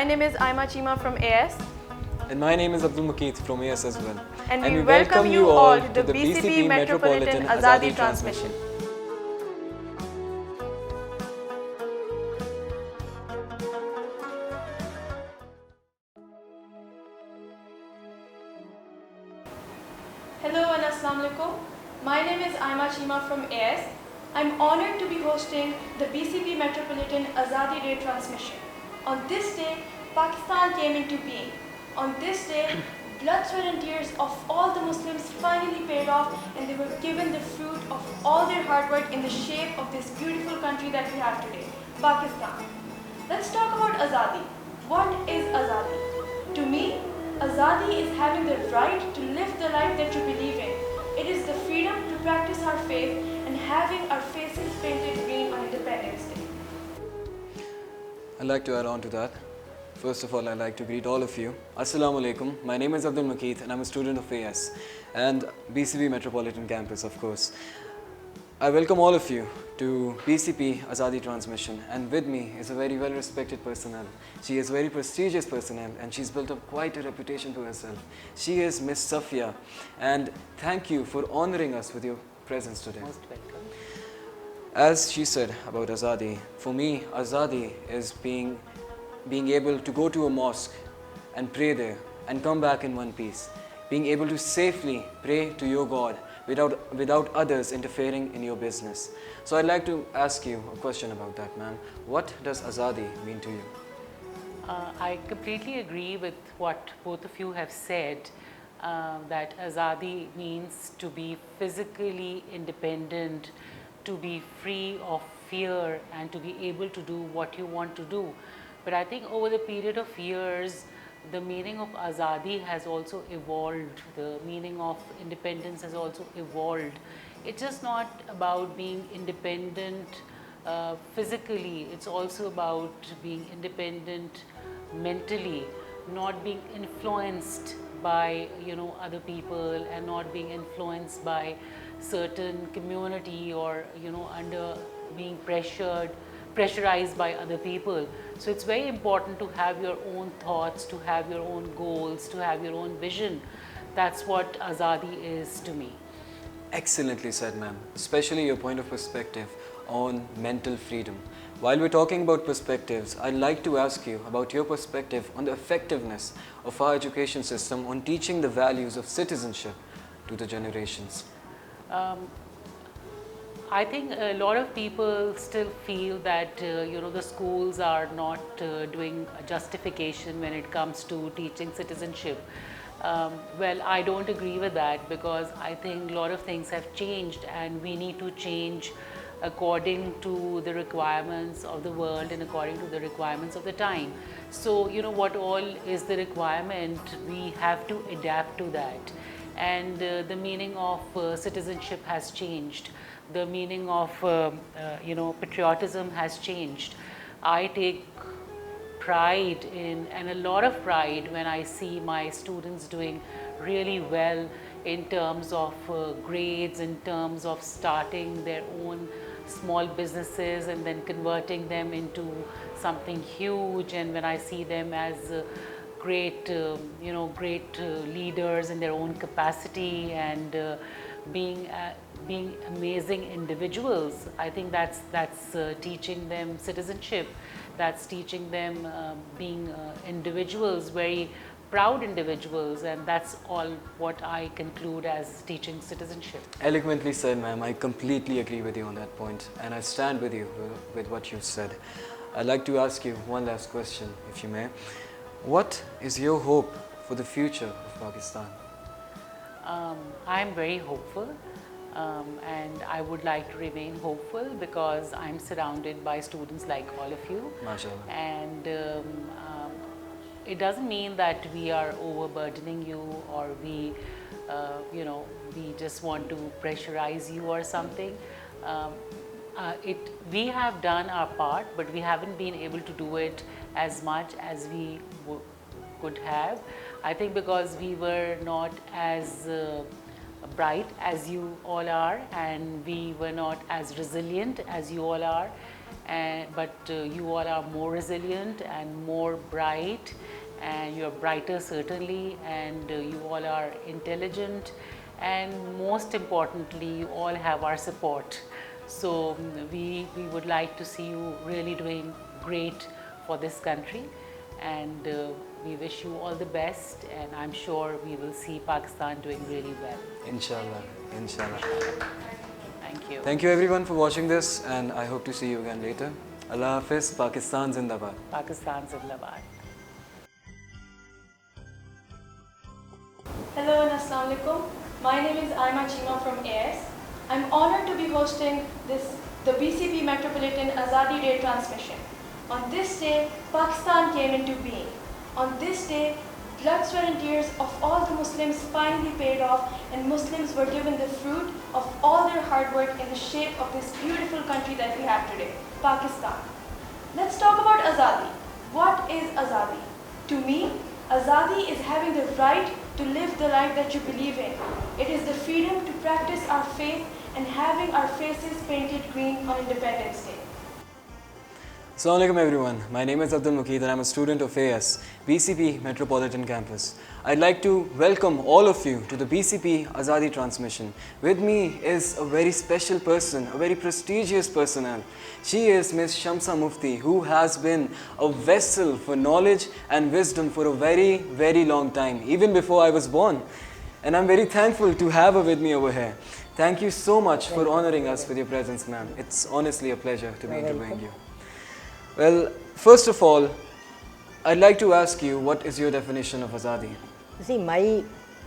My name is Aima Chima from AS. And my name is Abdul Mukeet from AS as well. And we welcome you all to the BCP Metropolitan Azadi Transmission. Hello and Assalamu Alaikum. My name is Aima Chima from AS. I'm honored to be hosting the BCP Metropolitan Azadi Day transmission. On this day, Pakistan came into being. On this day, blood, sweat and tears of all the Muslims finally paid off, and they were given the fruit of all their hard work in the shape of this beautiful country that we have today, Pakistan. Let's talk about Azadi. What is Azadi? To me, Azadi is having the right to live the life that you believe in. It is the freedom to practice our faith and having our faces painted green on Independence Day. I'd like to add on to that. First of all, I'd like to greet all of you. Assalamu alaikum. My name is Abdul Mukeet and I'm a student of AS and BCP Metropolitan Campus, of course. I welcome all of you to BCP Azadi Transmission, and with me is a very well respected personnel. She is very prestigious personnel and she's built up quite a reputation for herself. She is Miss Safia, and thank you for honoring us with your presence today. Most welcome. As she said about Azadi, for me Azadi is being able to go to a mosque and pray there and come back in one piece. Being able to safely pray to your God without others interfering in your business. So I'd like to ask you a question about that, ma'am. What does Azadi mean to you? I completely agree with what both of you have said, that Azadi means to be physically independent, to be free of fear and to be able to do what you want to do. But I think over the period of years, the meaning of Azadi has also evolved. The meaning of independence has also evolved. It's just not about being independent physically. It's also about being independent mentally, not being influenced by other people and not being influenced by certain community or under being pressurized by other people. So it's very important to have your own thoughts, to have your own goals, to have your own vision. That's what Azadi is to me. Excellently said, ma'am. Especially your point of perspective on mental freedom. While we're talking about perspectives, I'd like to ask you about your perspective on the effectiveness of our education system on teaching the values of citizenship to the generations. I think a lot of people still feel that the schools are not doing a justification when it comes to teaching citizenship. Well, I don't agree with that, because I think a lot of things have changed and we need to change according to the requirements of the world and according to the requirements of the time. So what all is the requirement, we have to adapt to that. And the meaning of citizenship has changed. The meaning of patriotism has changed. I take pride in, and a lot of pride, when I see my students doing really well in terms of grades, in terms of starting their own small businesses and then converting them into something huge, and when I see them as great leaders in their own capacity and being amazing individuals. I think that's teaching them citizenship. That's teaching them being individuals, very proud individuals, and that's all what I conclude as teaching citizenship. Eloquently said, ma'am. I completely agree with you on that point, and I stand with you with what you said. I'd like to ask you one last question, if you may. What is your hope for the future of Pakistan? I'm very hopeful, and I would like to remain hopeful because I'm surrounded by students like all of you. MashaAllah. And it doesn't mean that we are overburdening you or we just want to pressurize you or something. We have done our part, but we haven't been able to do it as much as we could have. I think because we were not as bright as you all are, and we were not as resilient as you all are, but you all are more resilient and more bright, and you are brighter certainly, and you all are intelligent, and most importantly you all have our support. So we would like to see you really doing great for this country, and we wish you all the best, and I'm sure we will see Pakistan doing really well. Inshallah, inshallah. Thank you. Thank you everyone for watching this, and I hope to see you again later. Allah Hafiz, Pakistan Zindabad. Pakistan Zindabad. Hello and Assalamu alaikum. My name is Aima Chima from AS. I'm honored to be hosting the BCP Metropolitan Azadi Day transmission. On this day, Pakistan came into being. On this day, blood, sweat and tears of all the Muslims finally paid off, and Muslims were given the fruit of all their hard work in the shape of this beautiful country that we have today, Pakistan. Let's talk about Azadi. What is Azadi? To me, Azadi is having the right to live the life that you believe in. It is the freedom to practice our faith and having our faces painted green on Independence Day. Assalamu alaikum everyone. My name is Abdul Mukeed and I'm a student of AS, BCP Metropolitan Campus. I'd like to welcome all of you to the BCP Azadi transmission. With me is a very special person, a very prestigious personnel. She is Ms. Shamsa Mufti, who has been a vessel for knowledge and wisdom for a very, very long time, even before I was born. And I'm very thankful to have her with me over here. Thank you so much for honoring us with your presence, ma'am. It's honestly a pleasure to be interviewing you. Well, first of all, I'd like to ask you, what is your definition of Azadi? See, my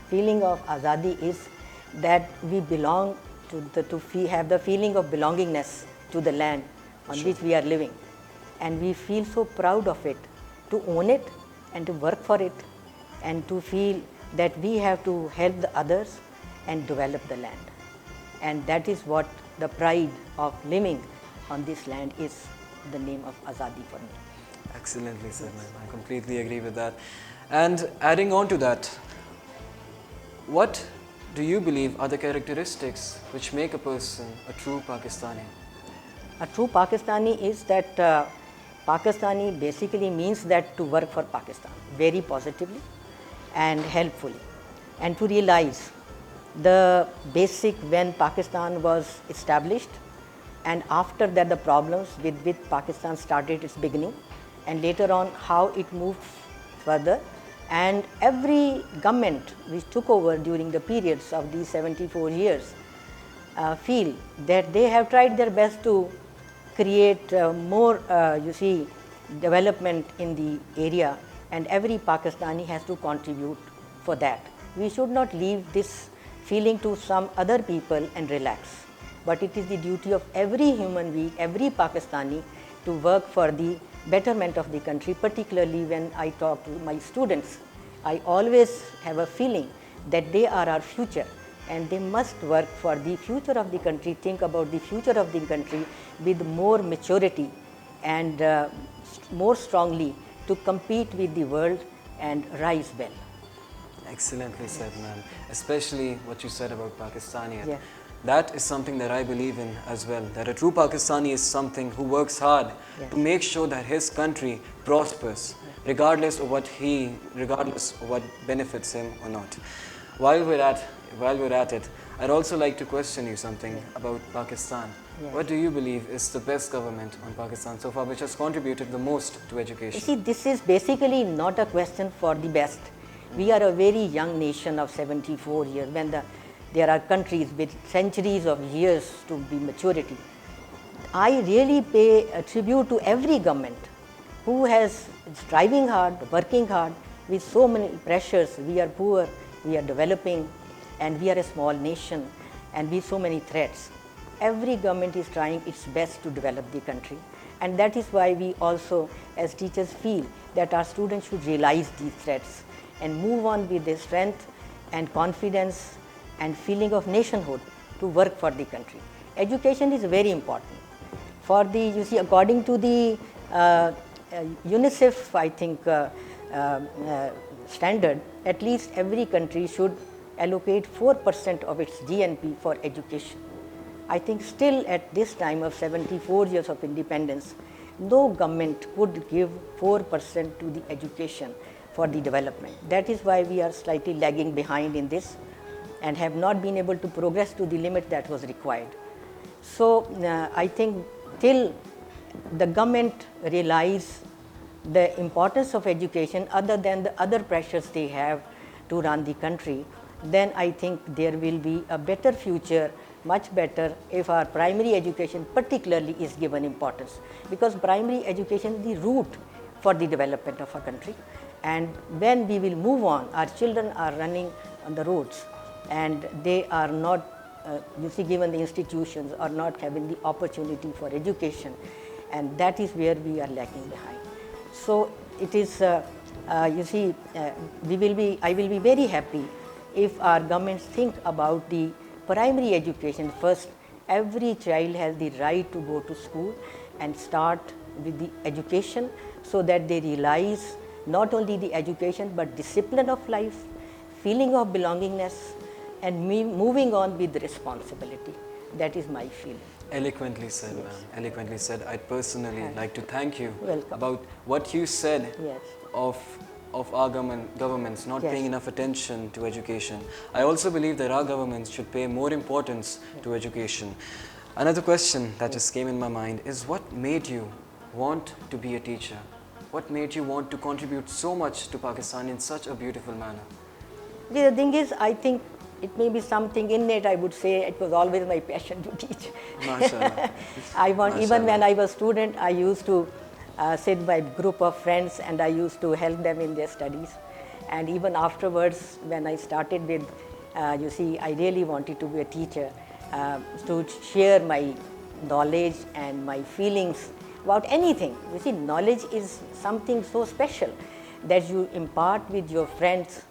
feeling of Azadi is that we belong to have the feeling of belongingness to the land on which we are living. And we feel so proud of it, to own it and to work for it, and to feel that we have to help the others and develop the land. And that is what the pride of living on this land is, the name of Azadi for me. Excellently said, ma'am. I completely agree with that. And adding on to that, what do you believe are the characteristics which make a person a true Pakistani? A true Pakistani is that Pakistani basically means that to work for Pakistan very positively and helpfully, and to realize the basic when Pakistan was established, and after that the problems with which Pakistan started its beginning, and later on how it moved further, and every government which took over during the periods of these 74 years feel that they have tried their best to create more development in the area, and every Pakistani has to contribute for that. We should not leave this feeling to some other people and relax. But it is the duty of every human being, every Pakistani, to work for the betterment of the country. Particularly when I talk to my students, I always have a feeling that they are our future, and they must work for the future of the country, think about the future of the country with more maturity and more strongly to compete with the world and rise well. Excellently said, ma'am. Especially what you said about Pakistaniyat. Yeah. That is something that I believe in as well. That a true Pakistani is something who works hard to make sure that his country prospers, regardless of what benefits him or not. While we're at it, I'd also like to question you something about Pakistan. What do you believe is the best government on Pakistan so far, which has contributed the most to education? You see, this is basically not a question for the best. We are a very young nation of 74 years, when there are countries with centuries of years to be maturity. I really pay a tribute to every government who is striving hard, working hard with so many pressures. We are poor, we are developing, and we are a small nation, and with so many threats. Every government is trying its best to develop the country, and that is why we also as teachers feel that our students should realize these threats and move on with their strength and confidence and feeling of nationhood to work for the country. Education is very important. For the, you see, according to the UNICEF, I think, standard, at least every country should allocate 4% of its GNP for education. I think still at this time of 74 years of independence, no government could give 4% to the education for the development. That is why we are slightly lagging behind in this and have not been able to progress to the limit that was required. So I think till the government realize the importance of education other than the other pressures they have to run the country, then I think there will be a better future, much better, if our primary education particularly is given importance, because primary education is the root for the development of a country. And when we will move on, our children are running on the roads and they are not given the institutions or not having the opportunity for education, and that is where we are lagging behind. So it is, I will be very happy if our governments think about the primary education first. Every child has the right to go to school and start with the education, so that they realize not only the education but discipline of life, feeling of belongingness, and moving on with responsibility. That is my feeling. Eloquently said, Yes. ma'am. Eloquently said. I'd personally like to thank you Welcome. about what you said Yes. of our governments not Yes. paying enough attention to education. I also believe that our governments should pay more importance to education. Another question that just came in my mind is, what made you want to be a teacher? What made you want to contribute so much to Pakistan in such a beautiful manner? The thing is, I think it may be something innate. I would say it was always my passion to teach. MashaAllah. Even when MashaAllah. I was student, I used to sit by a group of friends and I used to help them in their studies. And even afterwards, when I started with, I really wanted to be a teacher, to share my knowledge and my feelings about anything. You see, knowledge is something so special that you impart with your friends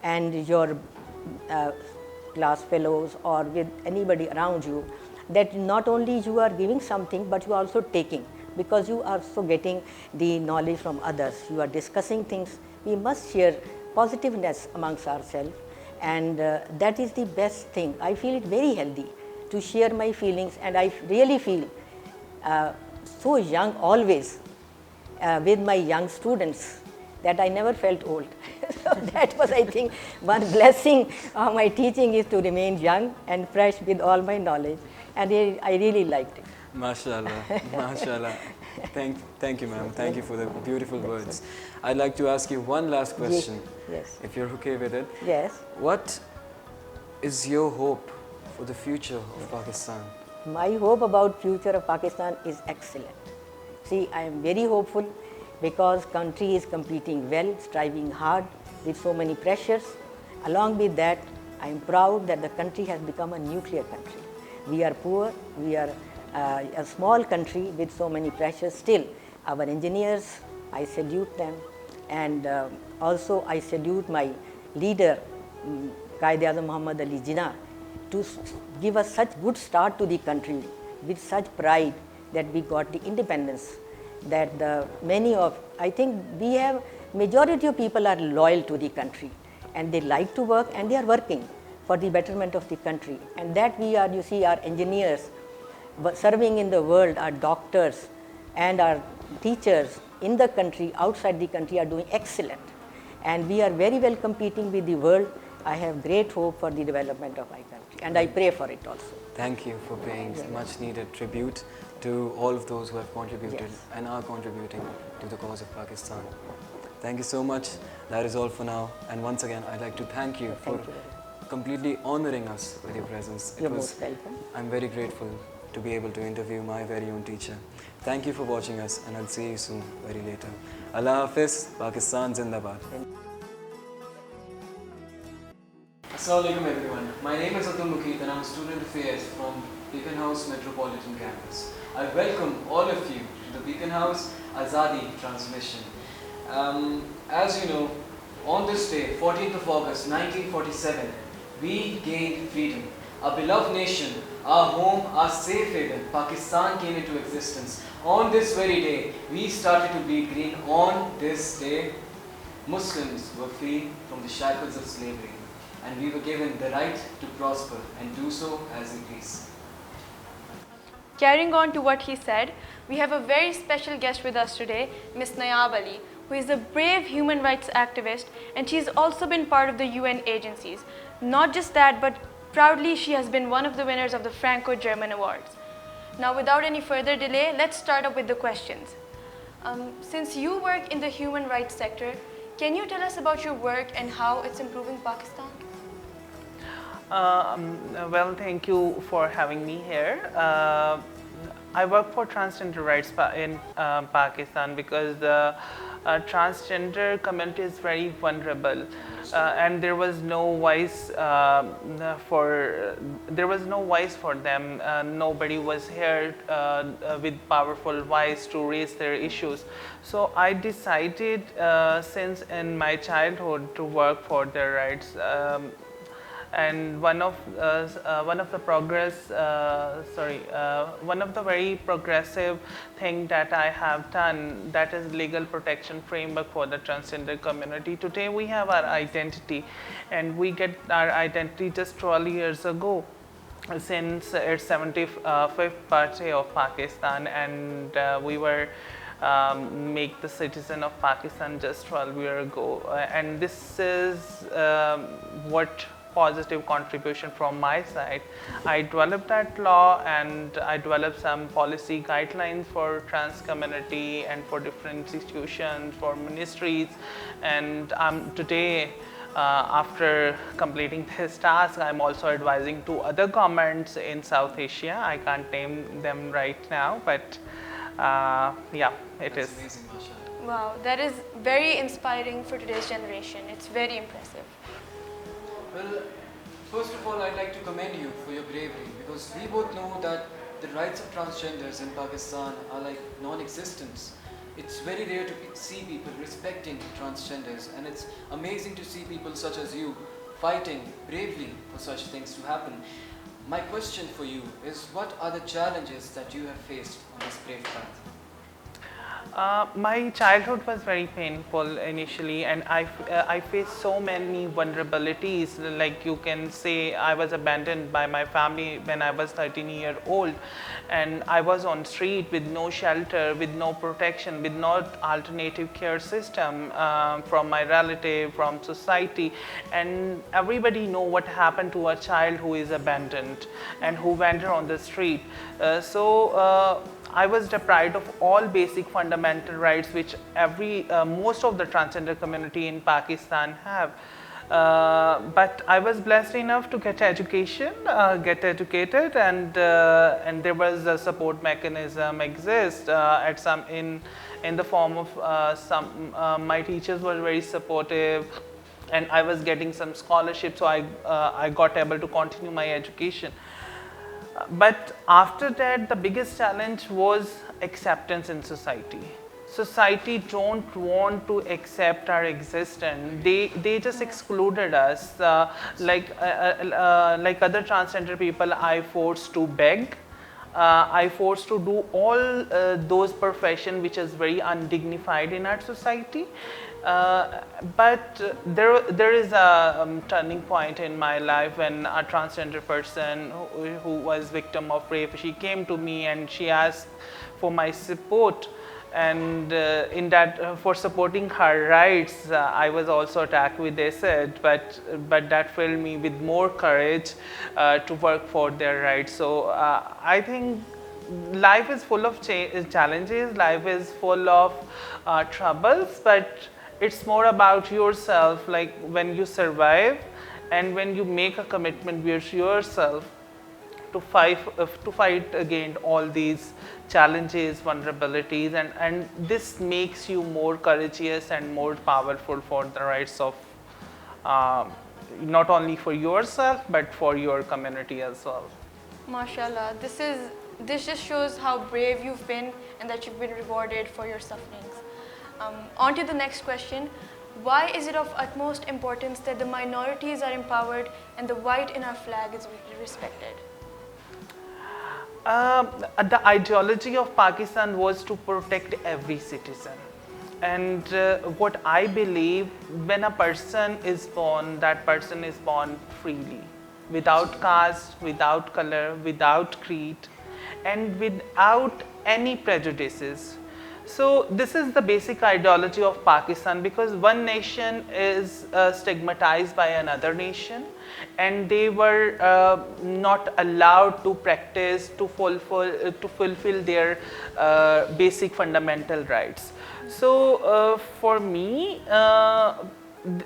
and your class fellows or with anybody around you, that not only you are giving something but you are also taking, because you are also getting the knowledge from others. You are discussing things. We must share positiveness amongst ourselves, and that is the best thing. I feel it very healthy to share my feelings, and I really feel so young always with my young students that I never felt old. So that was, I think, one blessing of my teaching, is to remain young and fresh with all my knowledge, and I really liked it. MashaAllah. MashaAllah. Thank you, ma'am. Thank you for the beautiful words. I'd like to ask you one last question, Yes. if you're okay with it. Yes. What is your hope for the future of Pakistan? My hope about future of Pakistan is excellent. See, I am very hopeful because country is competing well, striving hard with so many pressures. Along with that, I am proud that the country has become a nuclear country. We are poor, we are a small country with so many pressures. Still, our engineers, I salute them, and also I salute my leader, Quaid-e-Azam Muhammad Ali Jinnah, to give us such good start to the country with such pride that we got the independence. That I think we have, majority of people are loyal to the country and they like to work and they are working for the betterment of the country. And that we are, our engineers serving in the world, our doctors and our teachers in the country, outside the country, are doing excellent. And we are very well competing with the world. I have great hope for the development of my country, and I pray for it also. Thank you for paying much needed tribute to all of those who have contributed Yes. and are contributing to the cause of Pakistan. Thank you so much. That is all for now. And once again, I'd like to thank you for Thank you. completely honoring us with your presence. You're most welcome. I'm very grateful to be able to interview my very own teacher. Thank you for watching us, and I'll see you soon, very later. Allah Hafiz, Pakistan Zindabad. Assalamualaikum everyone. My name is Atul Mukeet and I'm a student of AS from Beacon House Metropolitan Campus. I welcome all of you to the Beacon House Azadi transmission. As you know, on this day, 14th of August 1947, we gained freedom. Our beloved nation, our home, our safe haven, Pakistan came into existence. On this very day, we started to bleed green. On this day, Muslims were free from the shackles of slavery, and we were given the right to prosper and do so as we please. carrying on to what he said, we have a very special guest with us today, Ms. Nayab Ali, who is a brave human rights activist, and she's also been part of the UN agencies. Not just that, but proudly she has been one of the winners of the Franco-German Awards. Now, without any further delay, let's start up with the questions. Since you work in the human rights sector, can you tell us about your work and how it's improving Pakistan? Well, thank you for having me here. I work for transgender rights in Pakistan because the transgender community is very vulnerable, and there was no voice for them. Nobody was here with powerful voice to raise their issues. So I decided since in my childhood to work for their rights. And one of the very progressive thing that I have done, that is legal protection framework for the transgender community. Today we have our identity, and we get our identity just 12 years ago, since its 75th birthday of Pakistan, and we were make the citizen of Pakistan just 12 years ago, and this is what positive contribution from my side. I developed that law, and I developed some policy guidelines for trans community and for different institutions, for ministries, and today after completing this task, I'm also advising to other governments in South Asia. I can't name them right now, but yeah, it That's is. amazing, mashallah. Wow, that is very inspiring for today's generation. It's very impressive. Well, first of all, I'd like to commend you for your bravery, because we both know that the rights of transgenders in Pakistan are like non-existent. It's very rare to see people respecting transgenders, and it's amazing to see people such as you fighting bravely for such things to happen. My question for you is, what are the challenges that you have faced on this brave path? My childhood was very painful initially, and I faced so many vulnerabilities. Like you can say, I was abandoned by my family when I was 13 years old, and I was on street with no shelter, with no protection, with no alternative care system from my relative, from society, and everybody know what happened to a child who is abandoned and who wander on the street. I was deprived of all basic fundamental rights which most of the transgender community in Pakistan have. But I was blessed enough to get education, get educated, and there was a support mechanism exist in the form of my teachers were very supportive, and I was getting some scholarships, so I got able to continue my education. But after that, the biggest challenge was acceptance in society. Society don't want to accept our existence. They just excluded us. Like other transgender people, I forced to beg. I forced to do all those professions which is very undignified in our society. But there is a turning point in my life when a transgender person who was victim of rape, she came to me and she asked for my support, and in that for supporting her rights, I was also attacked with acid, but that filled me with more courage to work for their rights. So I think life is full of challenges, life is full of troubles, but it's more about yourself, like when you survive and when you make a commitment with yourself to fight against all these challenges, vulnerabilities, and this makes you more courageous and more powerful for the rights of not only for yourself but for your community as well. MashaAllah, this just shows how brave you've been and that you've been rewarded for your sufferings. On to the next question. Why is it of utmost importance that the minorities are empowered and the white in our flag is respected? The ideology of Pakistan was to protect every citizen. And what I believe, when a person is born, that person is born freely, without caste, without color, without creed. and without any prejudices. So this is the basic ideology of Pakistan, because one nation is stigmatized by another nation, and they were not allowed to practice, to fulfill their basic fundamental rights. So for me,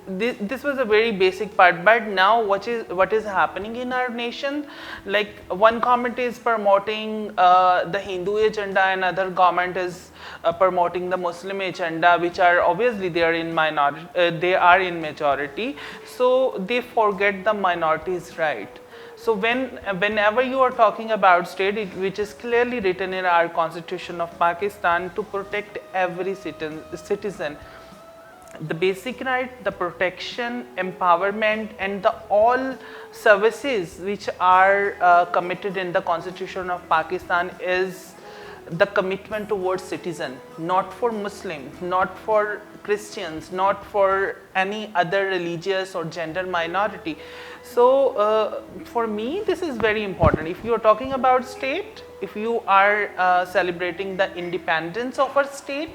this was a very basic part. But now what is happening in our nation, like one government is promoting the Hindu agenda, and other government is promoting the Muslim agenda, which are obviously they are in minority, they are in majority, so they forget the minorities' right. So whenever you are talking about state, which is clearly written in our constitution of Pakistan, to protect every citizen, the basic right, the protection, empowerment, and the all services which are committed in the constitution of Pakistan is the commitment towards citizen, not for Muslims, not for Christians, not for any other religious or gender minority. So for me, this is very important. If you are talking about state, if you are celebrating the independence of a state,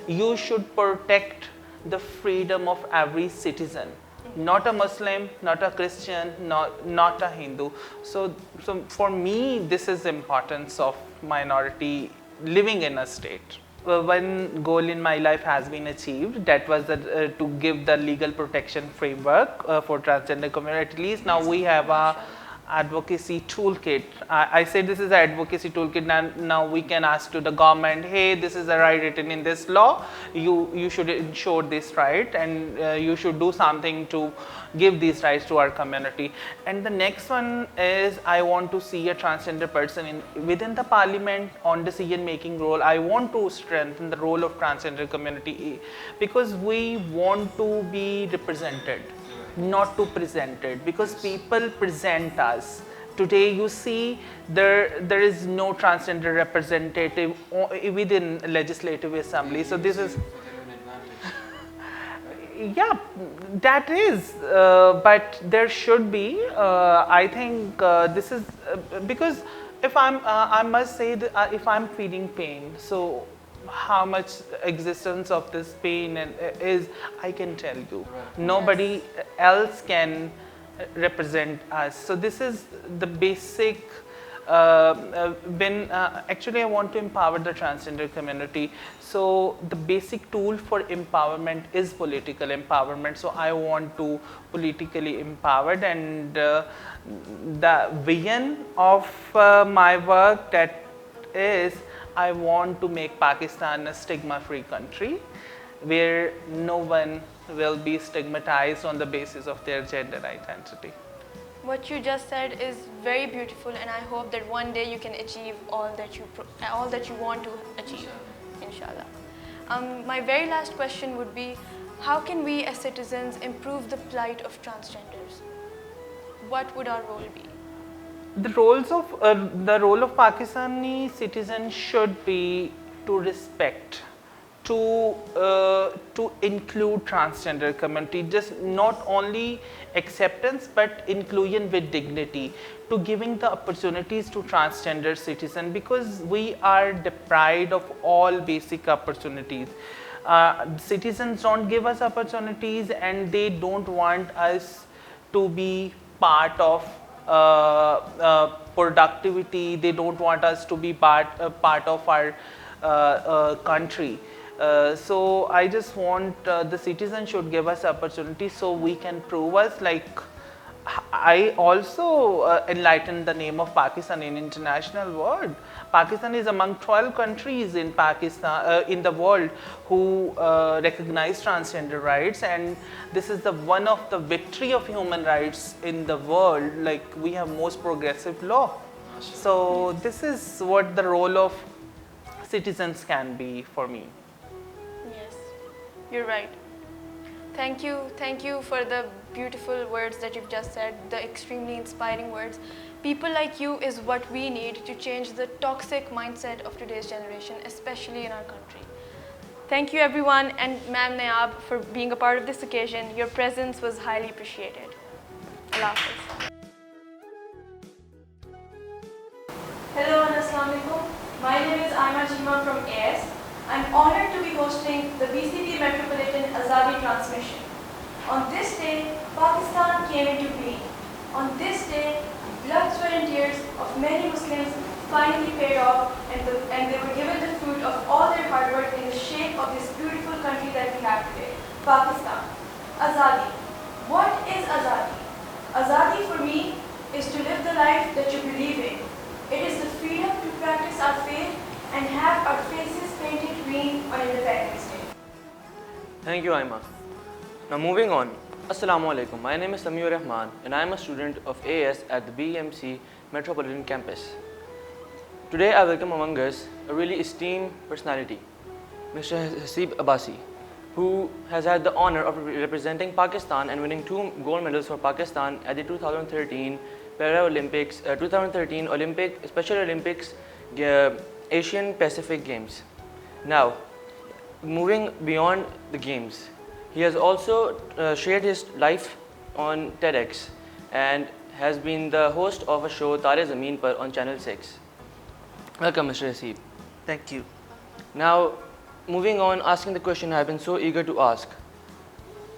you should protect the freedom of every citizen, not a Muslim, not a Christian, not a Hindu. So for me, this is the importance of minority living in a state. One goal in my life has been achieved. That was to give the legal protection framework for transgender community. At least now we have a advocacy toolkit. I say this is an advocacy toolkit. Now we can ask to the government, hey, this is a right written in this law, you should ensure this right, and you should do something to give these rights to our community. And the next one is, I want to see a transgender person within the parliament on decision making role. I want to strengthen the role of transgender community, because we want to be represented, not to presented, because people present us. Today you see there is no transgender representative within legislative assembly. So this is yeah, that is, but there should be. I think this is because if I must say that if I'm feeling pain, so how much existence of this pain is, I can tell you. Nobody else can represent us. So this is the basic. Actually I want to empower the transgender community. So the basic tool for empowerment is political empowerment. So I want to politically empowered, and the vision of my work, that is, I want to make Pakistan a stigma-free country where no one will be stigmatized on the basis of their gender identity. What you just said is very beautiful, and I hope that one day you can achieve all that you want to achieve, inshallah. My very last question would be, how can we as citizens improve the plight of transgenders? What would our role be? The role of Pakistani citizens should be to respect, to include transgender community, just not only acceptance but inclusion with dignity, to giving the opportunities to transgender citizens, because we are deprived of all basic opportunities. Citizens don't give us opportunities, and they don't want us to be part of productivity. They don't want us to be part of our country. So I just want the citizens should give us opportunity so we can prove us. Like, I also enlighten the name of Pakistan in international world. Pakistan is among 12 countries in in the world who recognize transgender rights, and this is one of the victory of human rights in the world. Like, we have most progressive law. So this is what the role of citizens can be for me. Yes, you're right. Thank you for the beautiful words that you've just said, the extremely inspiring words. People like you is what we need to change the toxic mindset of today's generation, especially in our country. Thank you everyone, and Ma'am Nayab for being a part of this occasion. Your presence was highly appreciated. Allah Hafiz. Hello and Assalamu alaikum. Aima Jima from AS. I'm honored to be hosting the BCP Metropolitan Azadi transmission. On this day, Pakistan came into being. On this day, blood, sweat and tears of many Muslims finally paid off and they were given the fruit of all their hard work in the shape of this beautiful country that we have today, Pakistan. Azadi. What is Azadi? Azadi for me is to live the life that you believe in. It is the freedom to practice our faith and have our faces painted green on Independence Day. Thank you, Aima. Now moving on. Assalamu alaikum. My name is Samir Rahman and I am a student of AS at the BMC Metropolitan Campus. Today I welcome among us a really esteemed personality, Mr. Haseeb Abbasi, who has had the honor of representing Pakistan and winning 2 gold medals for Pakistan at the 2013 Paralympics, 2013 Special Olympics Asian Pacific Games. Now, moving beyond the games, he has also shared his life on TEDx and has been the host of a show Tare Zameen Par on Channel 6. Welcome, Mr. Haseeb. Thank you. Now, moving on, asking the question I've been so eager to ask.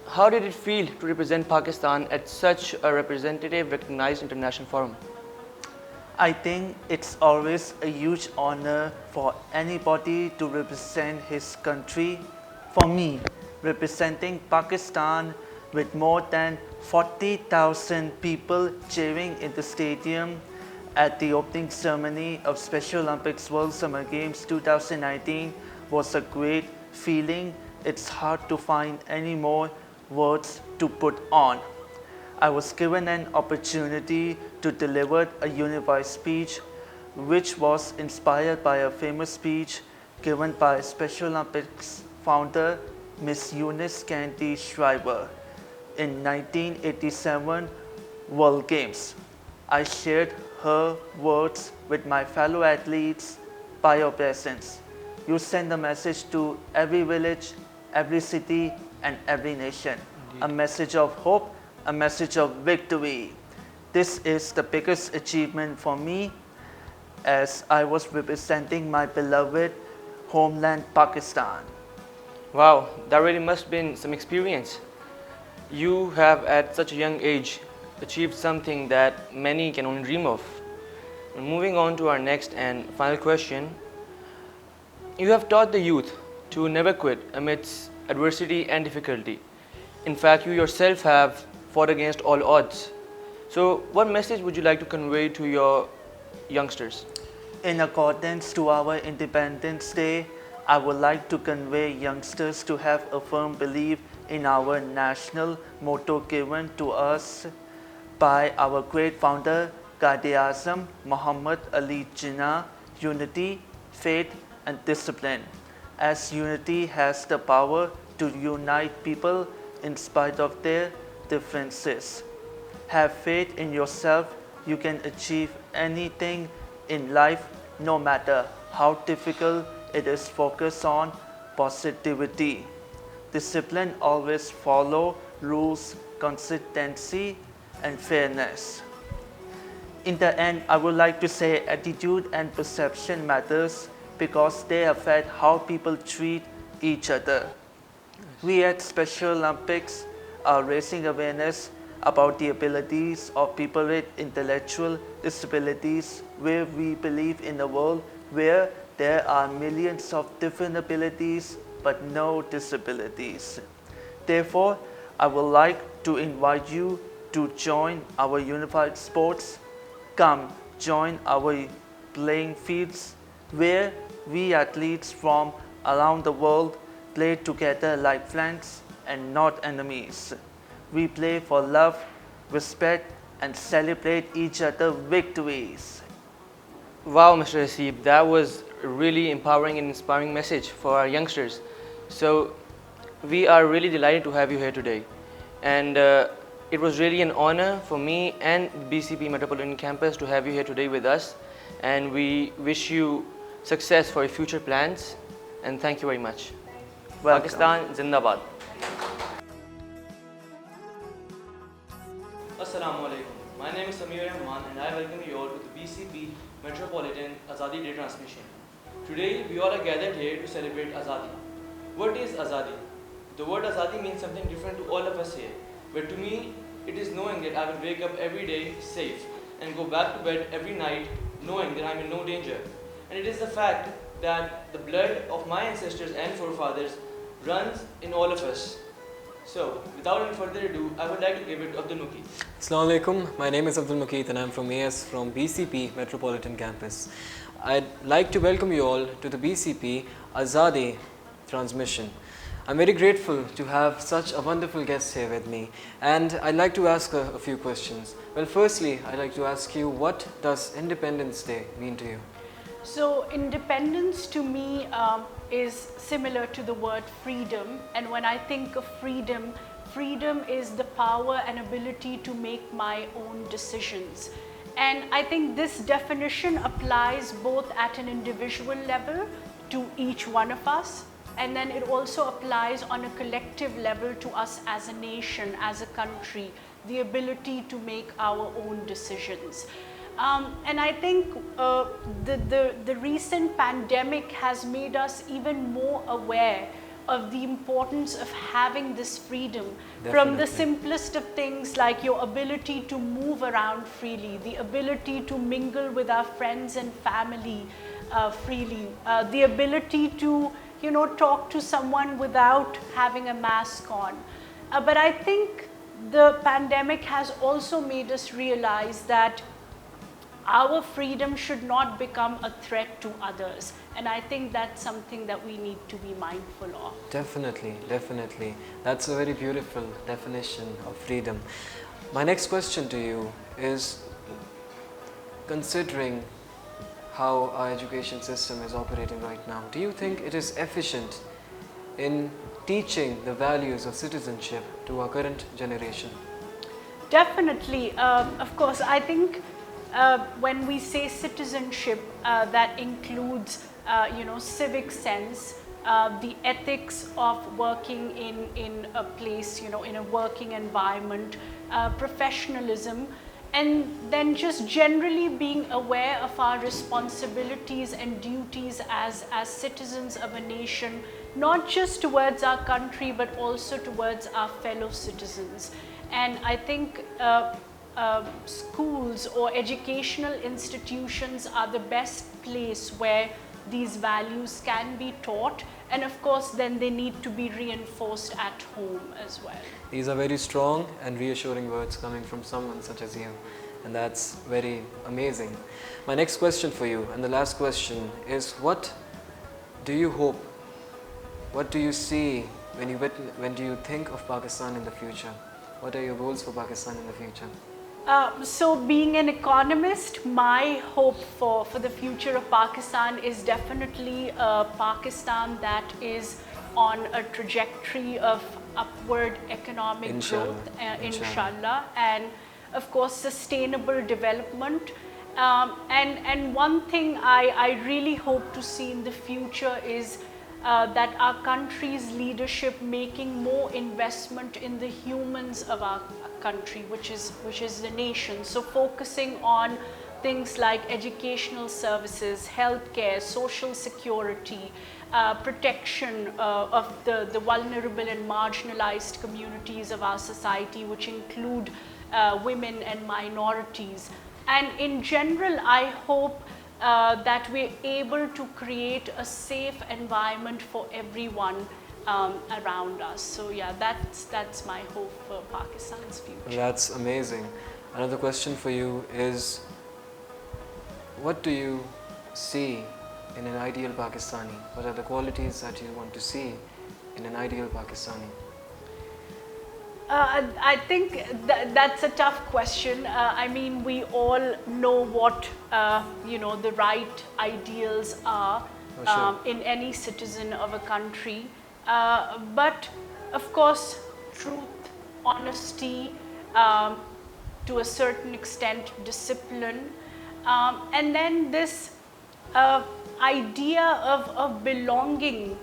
How did it feel to represent Pakistan at such a representative, recognized international forum? I think it's always a huge honor for anybody to represent his country. For me, representing Pakistan with more than 40,000 people cheering in the stadium at the opening ceremony of Special Olympics World Summer Games 2019 was a great feeling. It's hard to find any more words to put on. I was given an opportunity to deliver a unified speech which was inspired by a famous speech given by Special Olympics founder Miss Eunice Candy Shriver in 1987 World Games. I shared her words with my fellow athletes by your presence. You send a message to every village, every city and every nation. Indeed. A message of hope, a message of victory. This is the biggest achievement for me as I was representing my beloved homeland Pakistan. Wow, that really must have been some experience. You have at such a young age achieved something that many can only dream of. Moving on to our next and final question. You have taught the youth to never quit amidst adversity and difficulty. In fact, you yourself have fought against all odds. So, what message would you like to convey to your youngsters? In accordance to our Independence Day, I would like to convey youngsters to have a firm belief in our national motto given to us by our great founder, Quaid-e-Azam Muhammad Ali Jinnah, unity, faith and discipline. As unity has the power to unite people in spite of their differences. Have faith in yourself, you can achieve anything in life no matter how difficult it is. Focus on positivity. Discipline always follow rules, consistency and fairness. In the end, I would like to say attitude and perception matters because they affect how people treat each other. We at Special Olympics are raising awareness about the abilities of people with intellectual disabilities, where we believe in a world where there are millions of different abilities but no disabilities. Therefore, I would like to invite you to join our unified sports. Come join our playing fields where we athletes from around the world play together like friends and not enemies. We play for love, respect and celebrate each other's victories. Wow, Mr. Haseeb, that was a really empowering and inspiring message for our youngsters. So, we are really delighted to have you here today. And it was really an honor for me and BCP Metropolitan Campus to have you here today with us. And we wish you success for your future plans. And thank you very much. Welcome. Pakistan Zindabad. Assalamu alaikum. My name is Samir Rahman and I welcome you all to the BCP Metropolitan Azadi Day transmission. Today, we all are gathered here to celebrate Azadi. What is Azadi? The word Azadi means something different to all of us here, but to me, it is knowing that I will wake up every day safe and go back to bed every night knowing that I am in no danger. And it is the fact that the blood of my ancestors and forefathers runs in all of us. So, without any further ado, I would like to give it to Abdul Muqeet. Assalamu alaikum. My name is Abdul Muqeet and I am from AS from BCP Metropolitan Campus. I'd like to welcome you all to the BCP Azadi transmission. I'm very grateful to have such a wonderful guest here with me, and I'd like to ask a few questions. Well, firstly, I'd like to ask you, what does Independence Day mean to you? So independence to me is similar to the word freedom, and when I think of freedom, freedom is the power and ability to make my own decisions. And I think this definition applies both at an individual level to each one of us, and then it also applies on a collective level to us as a nation, as a country, the ability to make our own decisions. And I think the recent pandemic has made us even more aware of the importance of having this freedom. From the simplest of things like your ability to move around freely, the ability to mingle with our friends and family freely, the ability to talk to someone without having a mask on. But I think the pandemic has also made us realize that our freedom should not become a threat to others. And I think that's something that we need to be mindful of. Definitely, definitely. That's a very beautiful definition of freedom. My next question to you is, considering how our education system is operating right now, do you think it is efficient in teaching the values of citizenship to our current generation? Definitely. Of course, I think when we say citizenship, that includes civic sense, the ethics of working in a place, in a working environment, professionalism, and then just generally being aware of our responsibilities and duties as citizens of a nation, not just towards our country, but also towards our fellow citizens. And I think schools or educational institutions are the best place where these values can be taught, and of course then they need to be reinforced at home as well. These are very strong and reassuring words coming from someone such as you, and that's very amazing. My next question for you, and the last question, is what do you hope, what do you see when you think of Pakistan in the future? What are your goals for Pakistan in the future? So being an economist, my hope for the future of Pakistan is definitely a Pakistan that is on a trajectory of upward economic growth, inshallah, and of course sustainable development. And one thing I really hope to see in the future is that our country's leadership making more investment in the humans of our country, which is the nation. So focusing on things like educational services, healthcare, social security, protection of the vulnerable and marginalized communities of our society, which include women and minorities. And in general, I hope that we're able to create a safe environment for everyone around us. So yeah, that's my hope for Pakistan's future. That's amazing. Another question for you is, what do you see in an ideal Pakistani? What are the qualities that you want to see in an ideal Pakistani? I think that's a tough question. I mean, we all know what the right ideals are in any citizen of a country. But of course, truth, honesty, to a certain extent, discipline, and then this idea of belonging,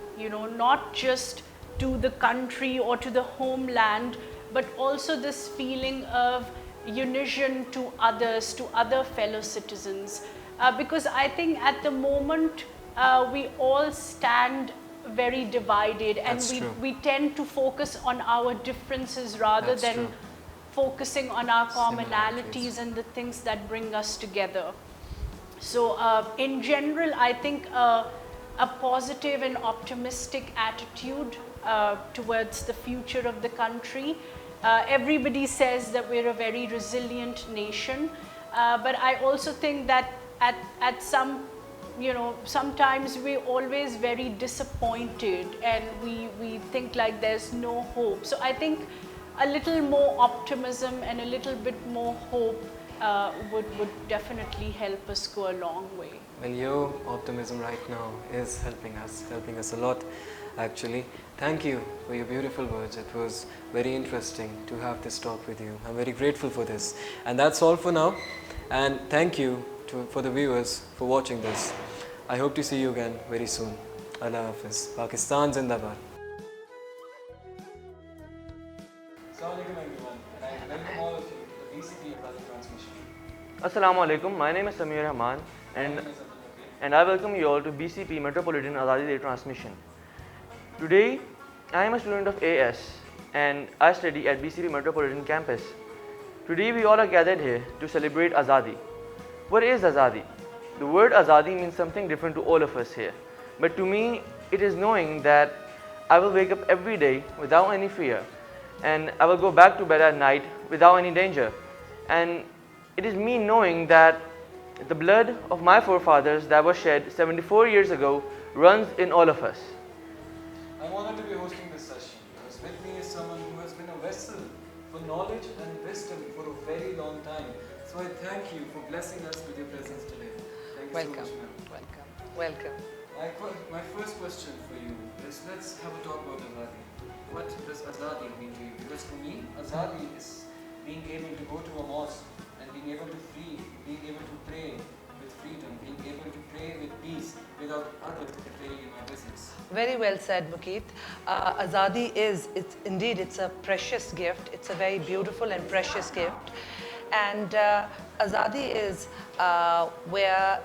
not just to the country or to the homeland, but also this feeling of union to others, to other fellow citizens. Because I think at the moment, we all stand very divided, and That's true. we tend to focus on our differences rather That's than true. focusing on our Similarities. commonalities and the things that bring us together. So in general, I think a positive and optimistic attitude towards the future of the country. Everybody says that we're a very resilient nation, but I also think that at some, sometimes we're always very disappointed, and we think like there's no hope. So I think a little more optimism and a little bit more hope would definitely help us go a long way. Well, your optimism right now is helping us a lot actually. Thank you for your beautiful words. It was very interesting to have this talk with you. I'm very grateful for this. And that's all for now. And thank you for the viewers for watching this. I hope to see you again very soon. Allah Hafiz. Pakistan Zindabad. Assalamualaikum everyone, and I welcome all of you to the BCP Azadi transmission. Assalamu alaikum. My name is Samir Rahman, and I welcome you all to BCP Metropolitan Azadi Day transmission. Today, I am a student of AS and I study at BCP Metropolitan Campus. Today, we all are gathered here to celebrate Azadi. What is Azadi? The word Azadi means something different to all of us here. But to me, it is knowing that I will wake up every day without any fear, and I will go back to bed at night without any danger. And it is me knowing that the blood of my forefathers that was shed 74 years ago runs in all of us. I'm honored to be hosting this session because with me is someone who has been a vessel for knowledge and wisdom for a very long time. So I thank you for blessing us with your presence today. Thank you Welcome, so much, ma'am. welcome. My first question for you is, let's have a talk about Azadi. What does Azadi mean to you? Because for me, Azadi is being able to go to a mosque and being able to being able to pray with freedom, being able to pray with peace without others interfering in my business. Very well said, Mukeet. Azadi it's a precious gift. It's a very beautiful and precious gift. And Azadi is where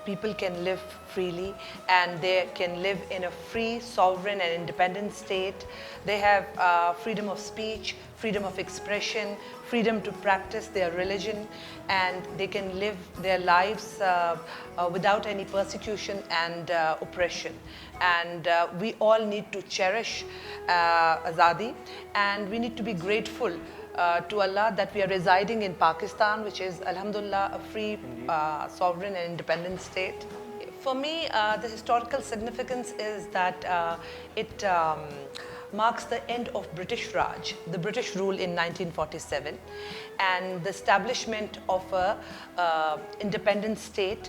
people can live freely, and they can live in a free, sovereign and independent state. They have freedom of speech, freedom of expression, freedom to practice their religion, and they can live their lives without any persecution and oppression. And we all need to cherish Azadi, and we need to be grateful to Allah that we are residing in Pakistan, which is, alhamdulillah, a free, sovereign and independent state. For me, the historical significance is that it marks the end of British Raj, the British rule in 1947, and the establishment of a independent state,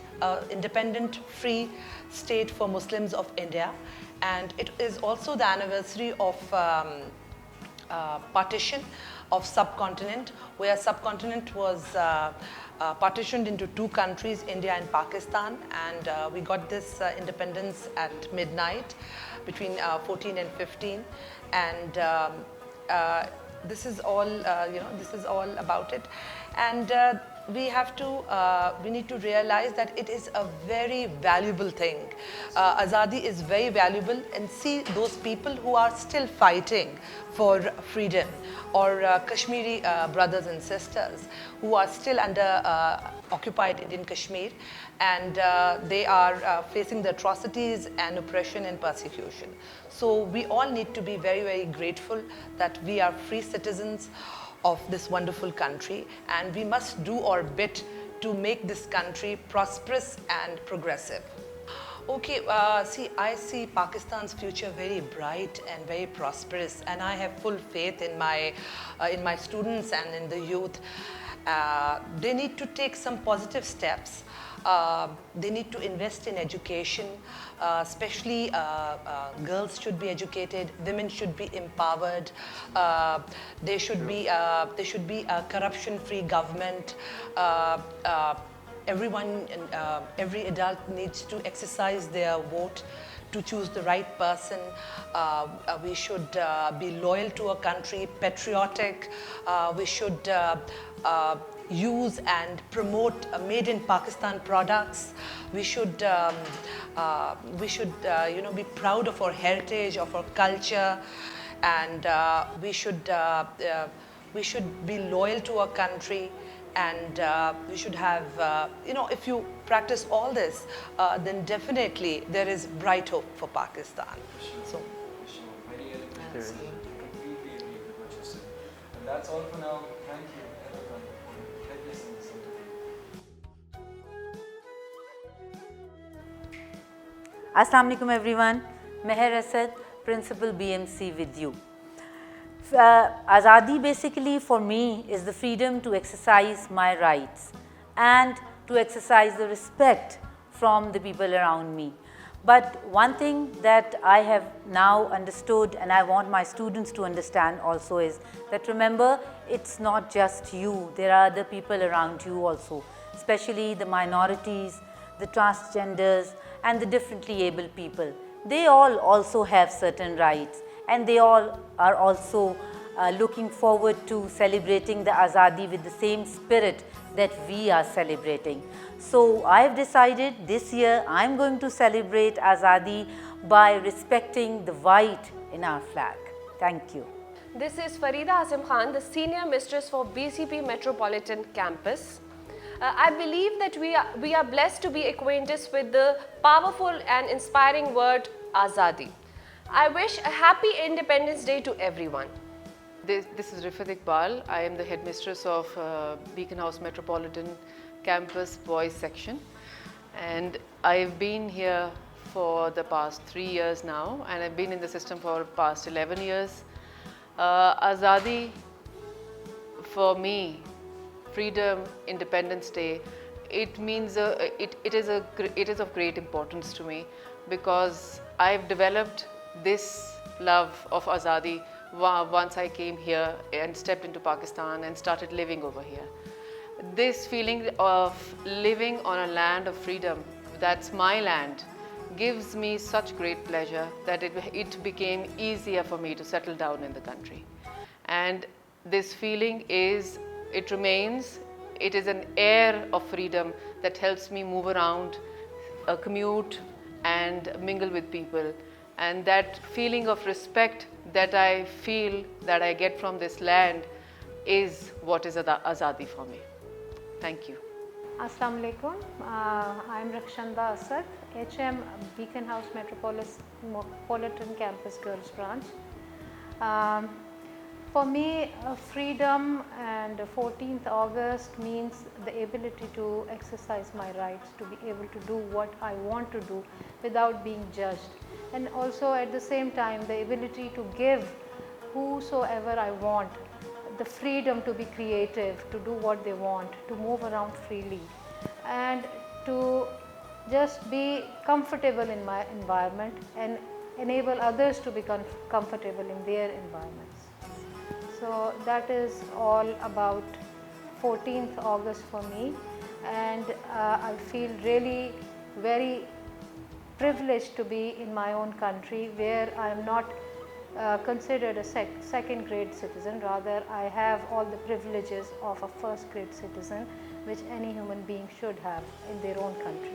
independent free state for Muslims of India. And it is also the anniversary of partition of subcontinent, where subcontinent was partitioned into two countries, India and Pakistan, and we got this independence at midnight between 14 and 15, and this is all this is all about it. And we need to realize that it is a very valuable thing. Azadi is very valuable, and see those people who are still fighting for freedom, or Kashmiri brothers and sisters who are still under occupied Indian Kashmir, and they are facing the atrocities and oppression and persecution. So we all need to be very, very grateful that we are free citizens of this wonderful country, and we must do our bit to make this country prosperous and progressive. Okay, I see Pakistan's future very bright and very prosperous, and I have full faith in my students and in the youth. They need to take some positive steps. They need to invest in education, especially girls should be educated, women should be empowered, there should be a corruption-free government. Everyone, every adult needs to exercise their vote to choose the right person. We should be loyal to our country, patriotic. We should use and promote made in Pakistan products. We should be proud of our heritage, of our culture, and we should be loyal to our country, and we should have, if you practice all this, then definitely there is bright hope for Pakistan. So. Very eloquent. Completely agree with what you said. And that's all for now. Thank you, everyone, for witnessing this interview. Assalamu alaikum everyone. Meher Asad, Principal BMC with you. Azadi basically for me is the freedom to exercise my rights and to exercise the respect from the people around me. But one thing that I have now understood, and I want my students to understand also, is that remember, it's not just you, there are other people around you also, especially the minorities, the transgenders and the differently able people. They all also have certain rights, and they all are also looking forward to celebrating the Azadi with the same spirit that we are celebrating. So I have decided this year I am going to celebrate Azadi by respecting the white in our flag. Thank you. This is Farida Azim Khan, the Senior Mistress for BCP Metropolitan Campus. I believe that we are blessed to be acquainted with the powerful and inspiring word Azadi. I wish a happy Independence Day to everyone. This is Rifat Iqbal. I am the headmistress of Beacon House Metropolitan Campus Boys Section, and I've been here for the past 3 years now, and I've been in the system for the past 11 years. Azadi, for me, Freedom, Independence Day, it means it is of great importance to me, because I've developed this love of Azadi once I came here and stepped into Pakistan and started living over here. This feeling of living on a land of freedom, that's my land, gives me such great pleasure that it became easier for me to settle down in the country. And this feeling remains. It is an air of freedom that helps me move around, commute and mingle with people. And that feeling of respect that I feel that I get from this land is what is Azadi for me. Thank you. Assalamu alaikum. I am Rakshanda Asad, HM Beacon House Metropolitan Campus Girls Branch. For me, freedom and 14th August means the ability to exercise my rights, to be able to do what I want to do without being judged. And also at the same time, the ability to give whosoever I want the freedom to be creative, to do what they want, to move around freely, and to just be comfortable in my environment and enable others to be comfortable in their environments. So that is all about 14th August for me, and I feel really very privileged to be in my own country, where I am not considered a second grade citizen. Rather, I have all the privileges of a first grade citizen, which any human being should have in their own country.